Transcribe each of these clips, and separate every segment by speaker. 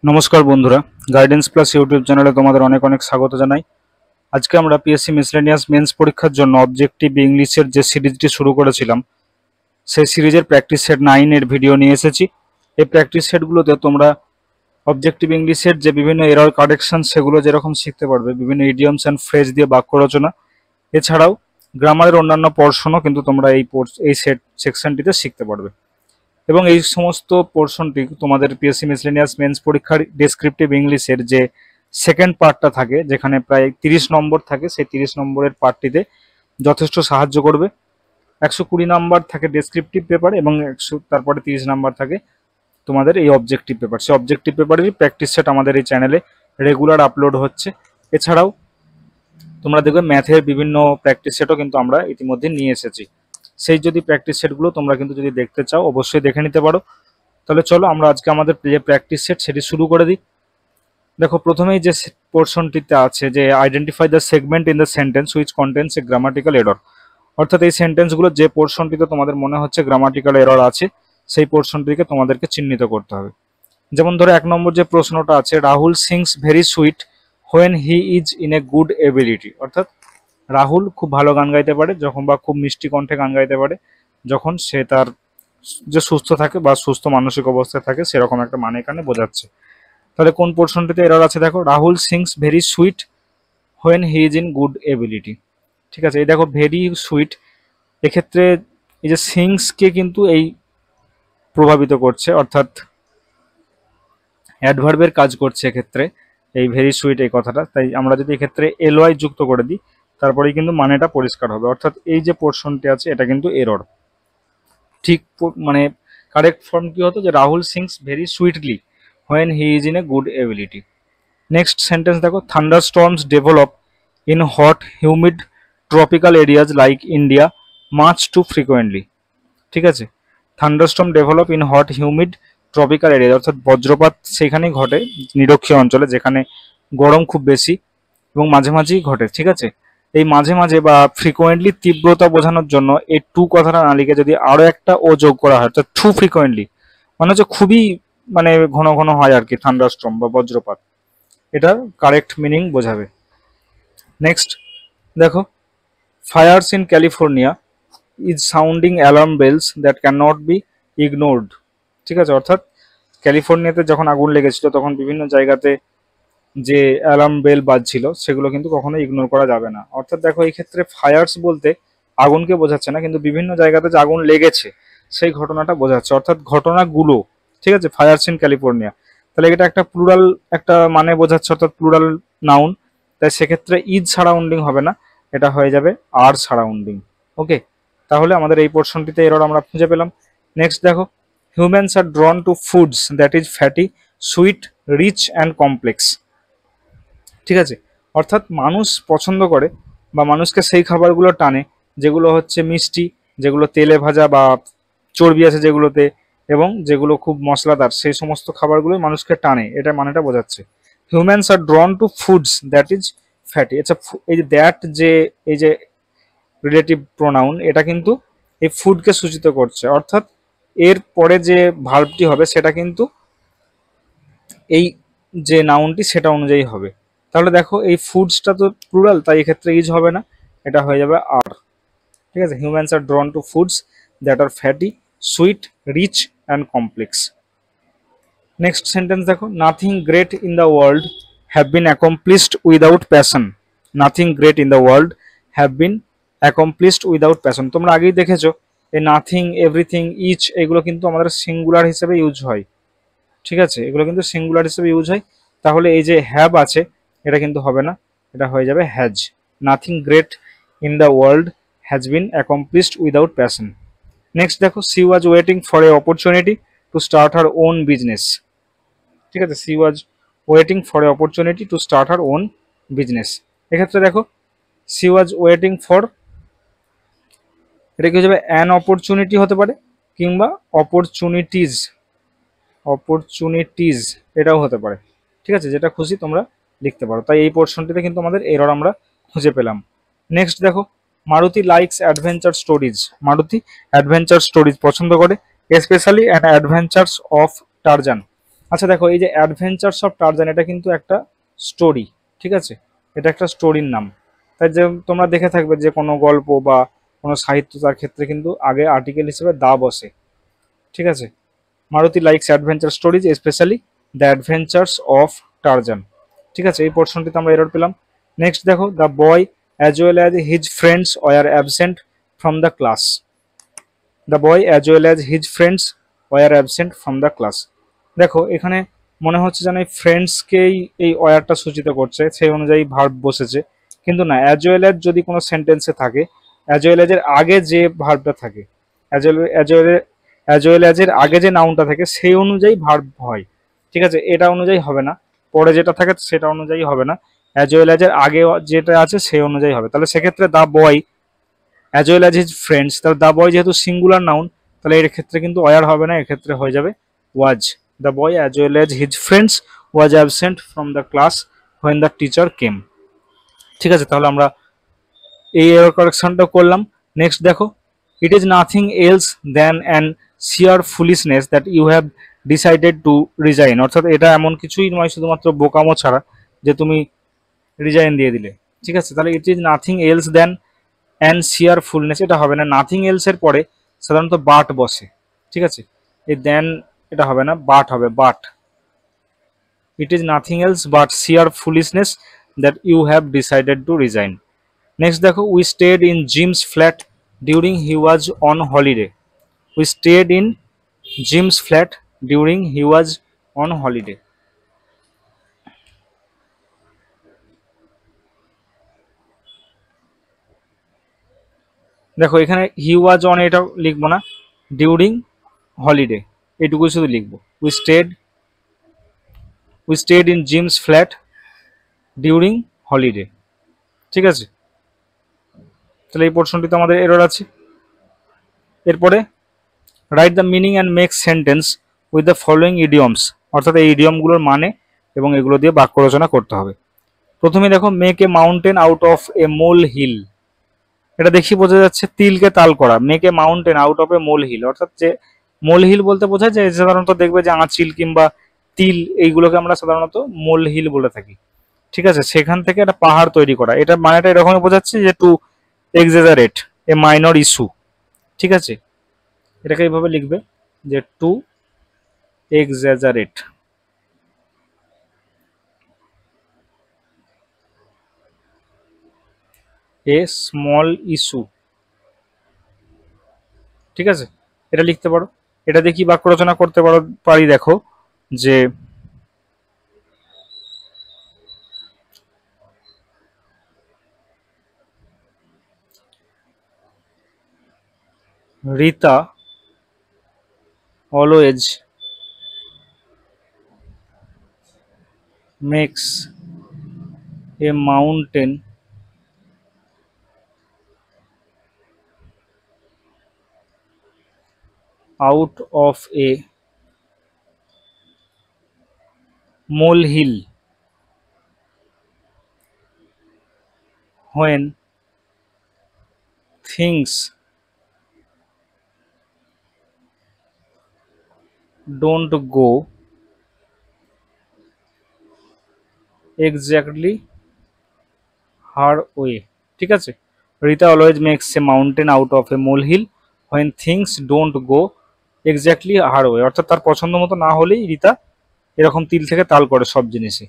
Speaker 1: নমস্কার বন্ধুরা, guidance plus YouTube চ্যানেলে তোমাদের অনেক অনেক স্বাগত জানাই। আজকে আমরা পিএসসি মিসলেনিয়াস মেন্স পরীক্ষার জন্য অবজেক্টিভ ইংলিশের যে সিরিজটি শুরু করেছিলাম সেই সিরিজের প্র্যাকটিস সেট 9 এর ভিডিও নিয়ে এসেছি। এই প্র্যাকটিস সেটগুলোতে তোমরা অবজেক্টিভ ইংলিশের যে বিভিন্ন এরর কারেকশন সেগুলো যেরকম শিখতে পারবে, বিভিন্ন ইডিয়মস অ্যান্ড ফ্রেজ দিয়ে বাক্য রচনা, এছাড়াও গ্রামারের অন্যান্য পোর্শনও কিন্তু তোমরা এই সেকশনটিতে শিখতে পারবে। এবং এই সমস্ত পোর্শনটি তোমাদের পিএসসি মিসলেনিয়াস মেন্স পরীক্ষার ডেসক্রিপটিভ ইংলিশের যে সেকেন্ড পার্টটা থাকে, যেখানে প্রায় 30 নম্বর থাকে, সেই 30 নম্বরের পার্টটিতে যথেষ্ট সাহায্য করবে। 120 নাম্বার থাকে ডেসক্রিপটিভ পেপার এবং তারপরে 30 নাম্বার থাকে তোমাদের এই অবজেক্টিভ পেপার। সেই অবজেক্টিভ পেপারেরই প্র্যাকটিস সেট আমাদের এই চ্যানেলে রেগুলার আপলোড হচ্ছে। এছাড়াও তোমরা দেখবে ম্যাথের বিভিন্ন প্র্যাকটিস সেটও কিন্তু আমরা ইতিমধ্যে নিয়ে এসেছি। সেই যদি প্র্যাকটিস সেটগুলো তোমরা কিন্তু যদি দেখতে চাও অবশ্যই দেখে নিতে পারো। তাহলে চলো আমরা আজকে আমাদের যে প্র্যাকটিস সেট সেটি শুরু করে দিই। দেখো, প্রথমেই যে পোর্শনটিতে আছে যে identify the segment in the sentence which contents A grammatical error, অর্থাৎ এই সেন্টেন্সগুলো যে পোর্শনটিতে তোমাদের মনে হচ্ছে গ্রামাটিক্যাল এরর আছে সেই পোর্শনটিকে তোমাদেরকে চিহ্নিত করতে হবে। যেমন ধরো 1 নম্বর যে প্রশ্নটা আছে, Rahul sings very sweet when he is in a good ability, অর্থাৎ রাহুল খুব ভালো গান গাইতে পারে যখন, বা খুব মিষ্টি কণ্ঠে গান গাইতে পারে যখন সে তার যে সুস্থ থাকে বা সুস্থ মানসিক অবস্থায় থাকে, সেরকম একটা মানে এখানে বোঝাচ্ছে। তাহলে কোন পোর্শনটিতে এরর আছে দেখো, Rahul sings very sweet when he is in good ability. ঠিক আছে, এই দেখো ভেরি সুইট, এক্ষেত্রে এই যে সিংসকে কিন্তু এই প্রভাবিত করছে, অর্থাৎ অ্যাডভার্বের কাজ করছে এক্ষেত্রে এই ভেরি সুইট এই কথাটা। তাই আমরা যদি এক্ষেত্রে এলওয়াই যুক্ত করে দিই তারপরেই কিন্তু মানেটা পরিষ্কার হবে, অর্থাৎ এই যে পোর্শনটি আছে এটা কিন্তু এরর। ঠিক মানে কারেক্ট ফর্ম কি হতো, যে Rahul sings very sweetly when he is in a good ability. Next sentence দেখো, thunder storms develop in hot humid tropical areas like India much too frequently. ঠিক আছে, thunderstorm develop in hot humid tropical area, অর্থাৎ বজ্রপাত সেখানেই ঘটে নিরক্ষীয় অঞ্চলে যেখানে গরম খুব বেশি এবং মাঝে মাঝেই ঘটে। ঠিক আছে, এই মাঝে মাঝে বা ফ্রিকোয়েন্টলি তীব্রতা বোঝানোর জন্য এই টু কথাটা না লিখে যদি আরো একটা ও যোগ করা হয়, অর্থাৎ টু ফ্রিকোয়েন্টলি মানে হচ্ছে খুবই মানে ঘন ঘন হয় আর কি থান্ডারস্টর্ম বা বজ্রপাত, এটা কারেক্ট মিনিং বোঝাবে। নেক্সট দেখো, fires in California is sounding alarm bells that can not be ignored. ঠিক আছে, অর্থাৎ ক্যালিফোর্নিয়াতে যখন আগুন লেগেছিল তখন বিভিন্ন জায়গাতে যে অ্যালার্ম বেল বাজছিল সেগুলো কিন্তু কখনো ইগনোর করা যাবে না। অর্থাৎ দেখো, এই ক্ষেত্রে ফায়ার্স বলতে আগুনকে বোঝাচ্ছে না, কিন্তু বিভিন্ন জায়গাতে যে আগুন লেগেছে সেই ঘটনাটা বোঝাচ্ছে, অর্থাৎ ঘটনাগুলো। ঠিক আছে, ফায়ার্স ইন ক্যালিফোর্নিয়া, তাহলে এটা একটা প্লুরাল একটা মানে বোঝাচ্ছে, অর্থাৎ প্লুরাল নাউন। তাই সেক্ষেত্রে ইজ সারাউন্ডিং হবে না, এটা হয়ে যাবে আর সারাউন্ডিং। ওকে, তাহলে আমাদের এই পোর্শনটিতে এরর আমরা খুঁজে পেলাম। নেক্সট দেখো, humans are drawn to foods that is fatty sweet rich and complex. ঠিক আছে, অর্থাৎ মানুষ পছন্দ করে বা মানুষকে সেই খাবারগুলো টানে যেগুলো হচ্ছে মিষ্টি, যেগুলো তেলে ভাজা বা চর্বি আছে যেগুলোতে, এবং যেগুলো খুব মশলাদার, সেই সমস্ত খাবারগুলোই মানুষকে টানে, এটা মানেটা বোঝাচ্ছে। Humans are drawn to foods that is fatty. আচ্ছা, এই যে দ্যাট যে এই যে রিলেটিভ প্রোনাউন, এটা কিন্তু এই ফুডকে সূচিত করছে, অর্থাৎ এর পরে যে ভার্বটি হবে সেটা কিন্তু এই যে নাউনটি সেটা অনুযায়ী হবে। তাহলে দেখো, এই ফুডসটা তো প্লুরাল, তাই এক্ষেত্রে ইজ হবে না, এটা হয়ে যাবে আর। ঠিক আছে, humans are drawn to foods that are fatty sweet rich and complex. Next sentence দেখো, nothing great in the world have been accomplished without passion. Nothing great in the world have been accomplished without passion. তোমরা আগেই দেখেছো এই nothing, everything, each এগুলো কিন্তু আমাদের singular হিসেবে use হয়। ঠিক আছে, এগুলো কিন্তু সিঙ্গুলার হিসেবে ইউজ হয়। তাহলে এই যে হ্যাভ আছে এটা কিন্তু হবে না, এটা হয়ে যাবে has. Nothing great in the world has been accomplished without passion. Next দেখো, she was waiting for a opportunity to start her own business. ঠিক আছে, she was waiting for a opportunity to start her own business. এক্ষেত্রে দেখো, she was waiting for, এটা কি হয়ে যাবে an opportunity হতে পারে, কিংবা অপরচুনিটিজ, অপরচুনিটিজ এটাও হতে পারে। ঠিক আছে, যেটা খুশি তোমরা লিখতে পারো। তাই এই পোর্শনটিতে কিন্তু আমাদের এরর আমরা খুঁজে পেলাম। নেক্সট দেখো, Maruti likes adventure stories. Maruti adventure stories পছন্দ করে, specially and adventures of Tarzan. আচ্ছা দেখো, এই যে অ্যাডভেঞ্চারস অফ টারজান, এটা কিন্তু একটা স্টোরি, ঠিক আছে, এটা একটা স্টোরির নাম। তাই যে তোমরা দেখে থাকবে যে কোনো গল্প বা কোনো সাহিত্য, তার ক্ষেত্রে কিন্তু আগে আর্টিকেল হিসেবে দা বসে, ঠিক আছে। Maruti likes adventure stories, specially the adventures of Tarzan, ঠিক আছে। এই পোর্শনটিতে আমরা এরর পেলাম। নেক্সট দেখো, the boy as well as his friends were absent from the class. The boy as well as his friends were absent from the class. দেখো এখানে মনে হচ্ছে যেন এই ফ্রেন্ডসকেই এই ওয়ারটা সূচিত করছে, সেই অনুযায়ী ভার্ব বসেছে, কিন্তু না, অ্যাজ ওয়েল অ্যাজ যদি কোনো সেন্টেন্সে থাকে, অ্যাজ ওয়েল অ্যাজ এর আগে যে ভার্বটা থাকে, অ্যাজ ওয়েল অ্যাজ এর আগে যে নাউনটা থাকে সেই অনুযায়ী ভার্ব হয়, ঠিক আছে। এটা অনুযায়ী হবে না, পরে যেটা থাকে সেটা অনুযায়ী হবে না, অ্যাজ ওয়েল অ্যাজ এর আগে যেটা আছে সেই অনুযায়ী হবে। তাহলে সেক্ষেত্রে the boy as well as his friends, তাহলে দা বয় যেহেতু সিঙ্গুলার নাউন, তাহলে এর ক্ষেত্রে কিন্তু ওয়ার হবে না, এক্ষেত্রে হয়ে যাবে was. The boy as well as his friends was absent from the class when the teacher came, ঠিক আছে। তাহলে আমরা এই এরর কারেকশনটা করলাম। নেক্সট দেখো, it is nothing else than an sheer foolishness that you have decided to resign, অর্থাৎ এটা এমন কিছুই নয় শুধুমাত্র বোকামো ছাড়া যে তুমি রিজাইন দিয়ে দিলে, ঠিক আছে। তাহলে ইট is nothing else than and shear fullness, এটা হবে না, নাথিং এলস এর পরে সাধারণত বাট বসে, ঠিক আছে। এই দেন এটা হবে না, বাট হবে, but. It is nothing else but sheer foolishness that you have decided to resign. Next দেখো, we stayed in Jim's flat during he was on holiday. We stayed in Jim's flat during he was on holiday. দেখো এখানে হি was on এটা লিখবো না, during holiday এইটুকু শুধু লিখবো। We stayed in Jim's flat during holiday, ঠিক আছে। তাহলে এই পোর্শনটিতে আমাদের এরর আছে। এরপরে write the meaning and make sentence with the following idioms, অর্থাৎ এই ইডিয়মগুলোর মানে এবং এগুলো দিয়ে বাক্য রচনা করতে হবে। প্রথমে দেখো, make a mountain out of a mole hill, এটা দেখি বোঝা যাচ্ছে তিলকে তাল করা। Make a mountain out of a mole hill, অর্থাৎ যে মোল হিল বলতে বোঝায় যে সাধারণত দেখবে যে আঁচিল কিংবা তিল, এইগুলোকে আমরা সাধারণত মোল হিল বলে থাকি, ঠিক আছে। সেখান থেকে একটা পাহাড় তৈরি করা, এটা মানেটা এরকমই বোঝাচ্ছে যে টু এক্সাজারেট এ মাইনর ইস্যু, ঠিক আছে। এটাকে এইভাবে লিখবে যে two exaggerate a small issue, ঠিক আছে। এটা লিখতে পারো। এটা দিয়ে কি বাক্য রচনা করতে পারি দেখো, যে Rita always makes a mountain out of a molehill when things don't go exactly her way, ঠিক আছে। Rita always makes a mountain out of a molehill when things don't go exactly her way, অর্থাৎ তার পছন্দ মতো না হলেই রিতা এরকম তিল থেকে তাল করে সব জিনিসে।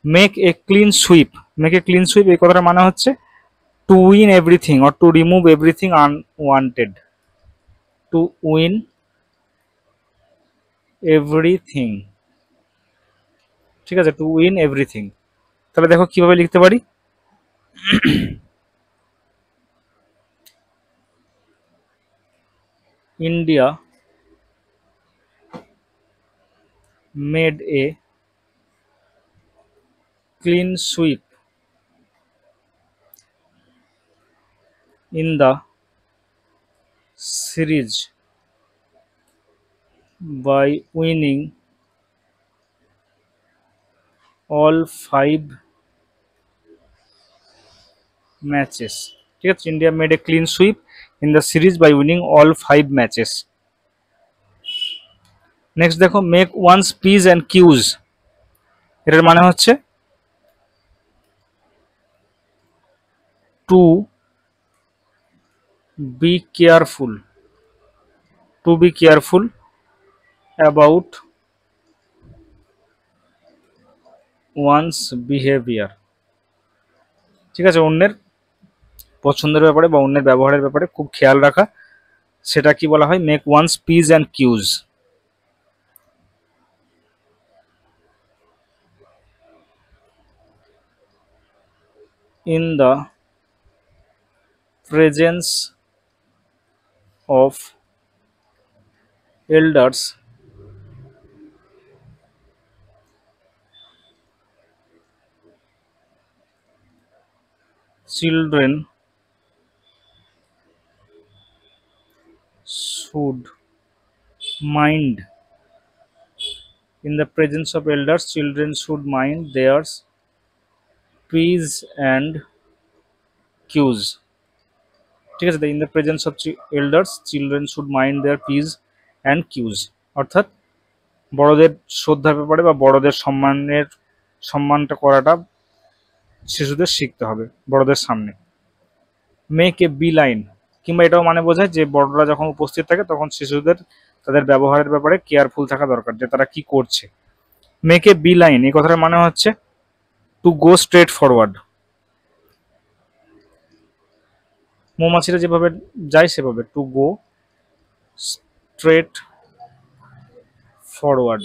Speaker 1: Make a clean sweep, make a clean sweep এই কথাটার মানে হচ্ছে to win everything or to remove everything unwanted, to win everything, ঠিক আছে, টু উইন এভরিথিং। তাহলে দেখো কিভাবে লিখতে পারি, India made a clean sweep in the series by winning all 5 matches, ঠিক আছে। India made a clean sweep in the series by winning all 5 matches. Next দেখো make one's p's and q's, এটার মানে হচ্ছে to be careful, to be careful about one's behaviour. ঠিক আছে, অন্যের পছন্দের ব্যাপারে বা অন্যের ব্যবহারের ব্যাপারে খুব খেয়াল রাখা, সেটা কি বলা হয়, make one's p's and q's. In the presence of elders, children should mind. In the presence of elders, children should mind their p's and q's. ঠিক আছে, in the presence of elders children should mind their p's and q's, অর্থাৎ বড়দের শ্রদ্ধার ব্যাপারে বা বড়দের সম্মানটা করাটা শিশুদের শিখতে হবে বড়দের সামনে। মেক এ বি লাইন, কিংবা এটাও মানে বোঝায় যে বড়রা যখন উপস্থিত থাকে তখন শিশুদের তাদের ব্যবহারের ব্যাপারে কেয়ারফুল থাকা দরকার, যে তারা কি করছে। মেক এ বি লাইন এই কথাটার মানে হচ্ছে টু গো স্ট্রেট ফরওয়ার্ড, মৌমাছিরা যেভাবে যায় সেভাবে, to go straight forward,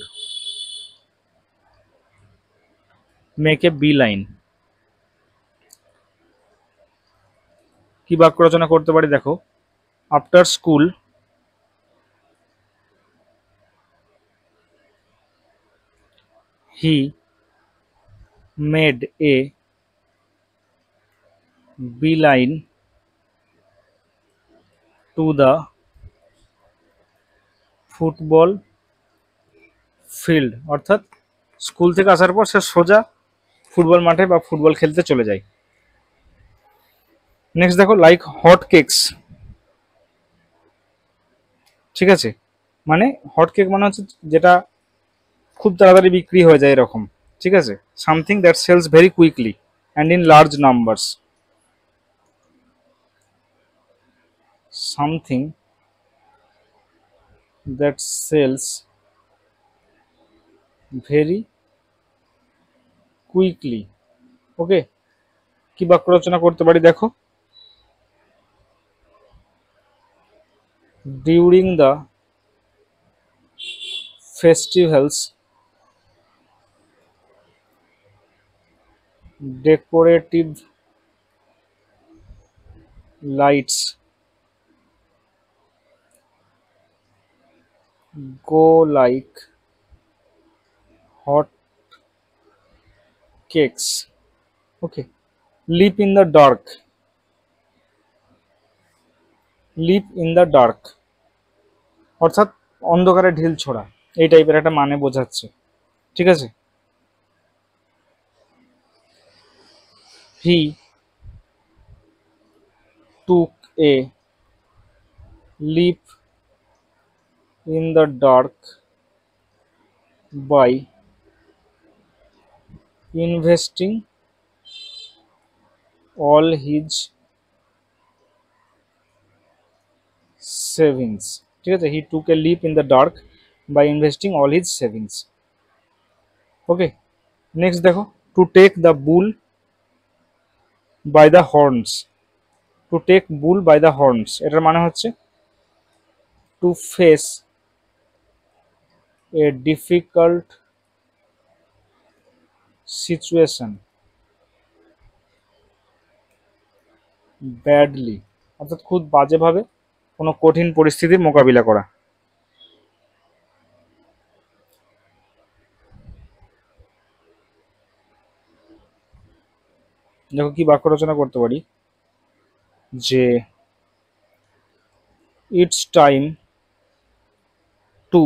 Speaker 1: make a bee line. কি বাক্য রচনা করতে পারি দেখো, after school he made a bee line to the football field, অর্থাৎ স্কুল থেকে আসার পর সে সোজা ফুটবল মাঠে বা ফুটবল খেলতে চলে যায়। নেক্সট দেখো লাইক হট কেকস, ঠিক আছে, মানে হট কেক মানে হচ্ছে যেটা খুব তাড়াতাড়ি বিক্রি হয়ে যায় এরকম, ঠিক আছে, something that sells very quickly and in large numbers, something that sells very quickly. Okay, কি বাক্য রচনা করতে পারি দেখো, during the festivals decorative lights go like hot cakes. Okay, leap in the dark, leap in the dark অর্থাৎ অন্ধকারে ঢিল ছোড়া, এই টাইপের একটা মানে বোঝাচ্ছে। ঠিক আছে, হি took a leap in the dark by investing all his savings. ঠিক আছে, he took a leap in the dark by investing all his savings. Okay, next দেখো to take the bull by the horns, to take bull by the horns এটার মানে হচ্ছে to face a difficult situation badly, অর্থাৎ খুব বাজেভাবে কোনো কঠিন পরিস্থিতির মোকাবিলা করা। দেখো কি বাক্য রচনা করতে পারি, যে it's time to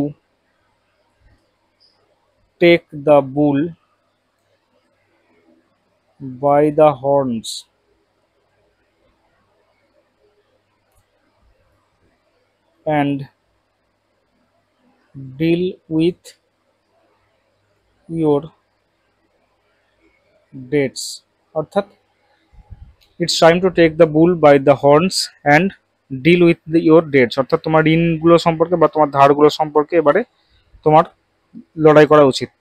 Speaker 1: take the bull by the horns and deal with your debts, অর্থাৎ it's time to take the bull by the horns and deal with your debts, অর্থাৎ তোমার ঋণগুলো সম্পর্কে বা তোমার ধারগুলো সম্পর্কে এবারে তোমার লড়াই করা উচিত।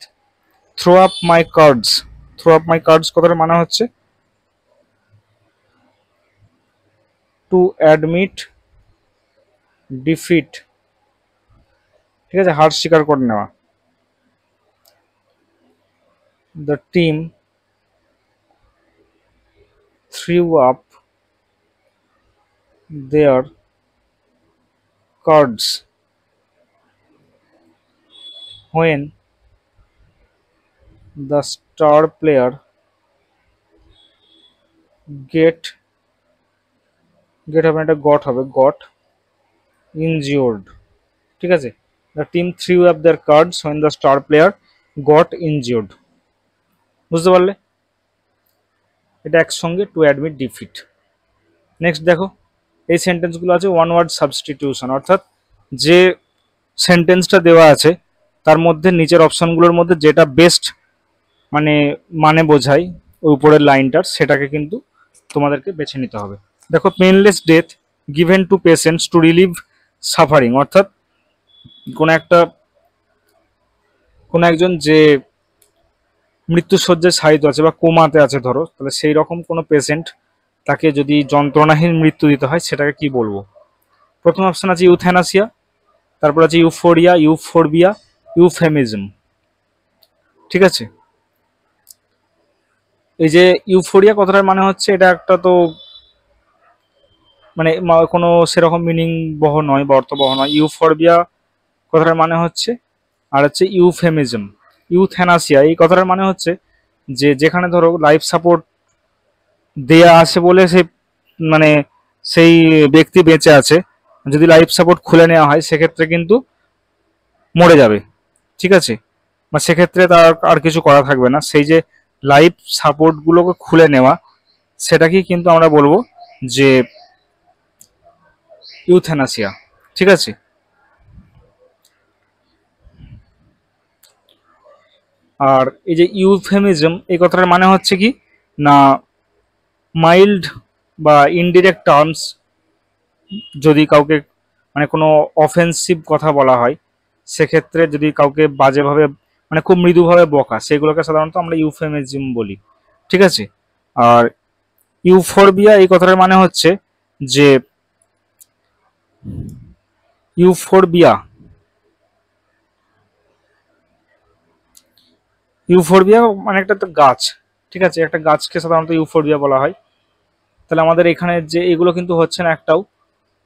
Speaker 1: Throw up my cards, throw up my cards কথার মানে হচ্ছে টু অ্যাডমিট ডিফিট, ঠিক আছে, হার স্বীকার করে নেওয়া। The team threw up their cards when the star player get, get হবে এটা গট হবে, গট ইনজিওর্ড, ঠিক আছে। The team threw up their cards when the star player got injured, বুঝতে পারলে? এটা একসঙ্গে টু অ্যাডমিট ডিফিট। নেক্সট দেখো, এই সেন্টেন্সগুলো আছে ওয়ান ওয়ার্ড সাবস্টিটিউশন, অর্থাৎ যে সেন্টেন্সটা দেওয়া আছে তার মধ্যে নিচের অপশনগুলোর মধ্যে যেটা বেস্ট মানে বোঝায় ওই উপরের লাইনটার, সেটাকে কিন্তু তোমাদেরকে বেছে নিতে হবে। দেখো, painless death given to patients to relieve suffering, অর্থাৎ কোনো একজন যে মৃত্যুসজ্জায় শায়িত আছে বা কোমাতে আছে ধরো, তাহলে সেই রকম কোনো পেশেন্ট তাকে যদি যন্ত্রণাহীন মৃত্যু দিতে হয় সেটাকে কি বলবো? প্রথম অপশন আছে ইউথ্যানাসিয়া, তারপর আছে ইউফোরিয়া, ইউফোরবিয়া, ইউফেমিজম, ঠিক আছে। এই যে ইউফোরিয়া কথাটার মানে হচ্ছে এটা একটা তো কোনো সেরকম মিনিং বহ নয় বা অর্থবহ নয়। ইউফোরবিয়া কথাটার মানে হচ্ছে, আর হচ্ছে ইউফেমিজম, ইউথ্যানাসিয়া এই কথাটার মানে হচ্ছে যে যেখানে ধরো লাইফ সাপোর্ট দেয়া আছে বলে মানে সেই ব্যক্তি বেঁচে আছে, যদি লাইফ সাপোর্ট খুলে নেওয়া হয় সেক্ষেত্রে কিন্তু মরে যাবে, ঠিক আছে, বা সেক্ষেত্রে তার আর কিছু করা থাকবে না। সেই যে লাইফ সাপোর্টগুলোকে খুলে নেওয়া, সেটাকেই কিন্তু আমরা বলবো যে ইউথ্যানাসিয়া, ঠিক আছে। আর এই যে ইউফেমিজম এই কথাটার মানে হচ্ছে কি না, মাইল্ড বা ইনডিরেক্ট টার্মস যদি কাউকে কোনো অফেন্সিভ কথা বলা হয়, সেক্ষেত্রে যদি কাউকে বাজেভাবে খুব মৃদুভাবে বকা, সেগুলোকে সাধারণত আমরা ইউফেমিজম বলি, ঠিক আছে। আর ইউফোরবিয়া এই কথাটার মানে হচ্ছে যে ইউফোরবিয়া ইউফোরবিয়া মানে একটা তো গাছ, ঠিক আছে, একটা গাছকে সাধারণত ইউফোরবিয়া বলা হয়। তাহলে আমাদের এখানে যে এগুলো কিন্তু হচ্ছে না একটাও।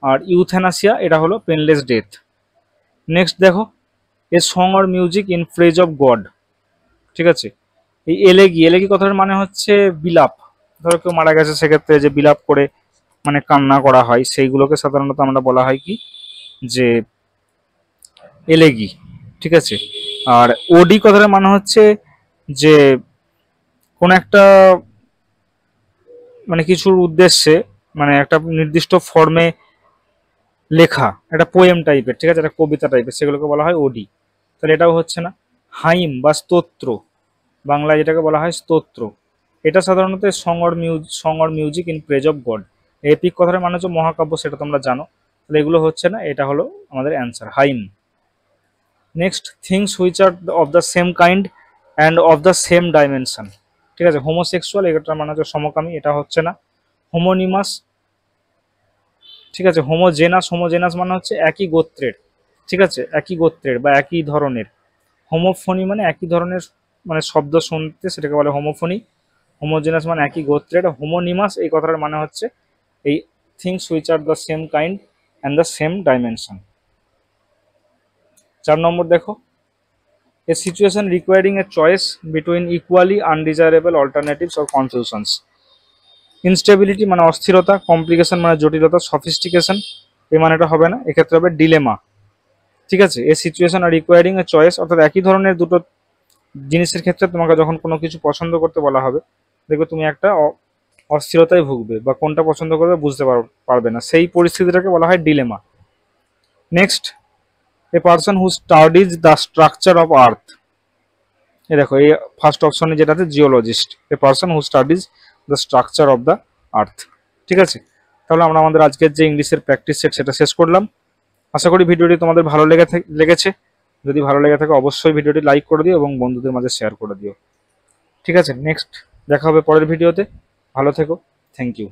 Speaker 1: আর ইউথ্যানাসিয়া এটা হলো পেনলেস ডেথ। নেক্সট দেখো, a song or music in praise of God, ঠিক আছে। এই এলেগি, এলেগি কথার মানে হচ্ছে বিলাপ, ধরো কেউ মারা গেছে সেক্ষেত্রে যে বিলাপ করে কান্না করা হয়, সেইগুলোকে সাধারণত আমরা বলা হয় কি যে এলেগি, ঠিক আছে। আর ওডি কথার মানে হচ্ছে যে কোন একটা কিছুর উদ্দেশ্যে একটা নির্দিষ্ট ফর্মে লেখা, একটা পোয়েম টাইপের, ঠিক আছে, একটা কবিতা টাইপের, সেগুলোকে বলা হয় ওডি। তাহলে এটাও হচ্ছে না। হাইম বা স্তোত্র, বাংলায় যেটাকে বলা হয় স্তোত্র, এটা সাধারণত song or music in praise of God. Epic কথার মানে হচ্ছে মহাকাব্য, সেটা তোমরা জানো। তাহলে এগুলো হচ্ছে না, এটা হলো আমাদের answer, হাইম। Next, things which are of the same kind and of the same dimension, ঠিক আছে। হোমোসেক্সুয়াল এটার মানে হচ্ছে সমকামী, এটা হচ্ছে না। হোমোনিমাস, ঠিক আছে। হোমোজেনাস, হোমোজেনাস মানে হচ্ছে একই গোত্রের, ঠিক আছে, একই গোত্রের বা একই ধরনের। হোমোফোনি মানে একই ধরনের শব্দ শুনতে, সেটাকে বলে হোমোফোনি। হোমোজেনাস মানে একই গোত্রের। হোমোনিমাস এই কথাটার মানে হচ্ছে এই things which are the same kind and the same dimension. 4 নম্বর দেখো, a situation recurring a choice between equally undesirable alternatives or confusions. Instability মানে অস্থিরতা, কমপ্লিকেশন মানে জটিলতা, সফিস্টিকেশন এই মানেটা হবে না, এক্ষেত্রে হবে ডিলেমা, ঠিক আছে। এ সিচুয়েশন আর রিকোয়ারিং এ চয়েস, অর্থাৎ একই ধরনের দুটো জিনিসের ক্ষেত্রে তোমাকে যখন কোনো কিছু পছন্দ করতে বলা হবে, দেখবে তুমি একটা অস্থিরতায় ভুগবে বা কোনটা পছন্দ করবে বুঝতে পারবে না, সেই পরিস্থিতিটাকে বলা হয় dilemma. Next, a person who studies the structure of earth. এই দেখো এই ফার্স্ট অপশনে যেটাতে geologist, a person who studies the structure of the earth. ঠিক আছে, তাহলে আমরা আমাদের আজকের যে ইংলিশের প্র্যাকটিস সেট সেটা শেষ করলাম। আশা করি ভিডিওটি তোমাদের ভালো লেগেছে। যদি ভালো লেগে থাকে অবশ্যই ভিডিওটি লাইক করে দিও এবং বন্ধুদের মাঝে শেয়ার করে দিও। ঠিক আছে, নেক্সট দেখা হবে পরের ভিডিওতে। ভালো থেকো, থ্যাংক ইউ।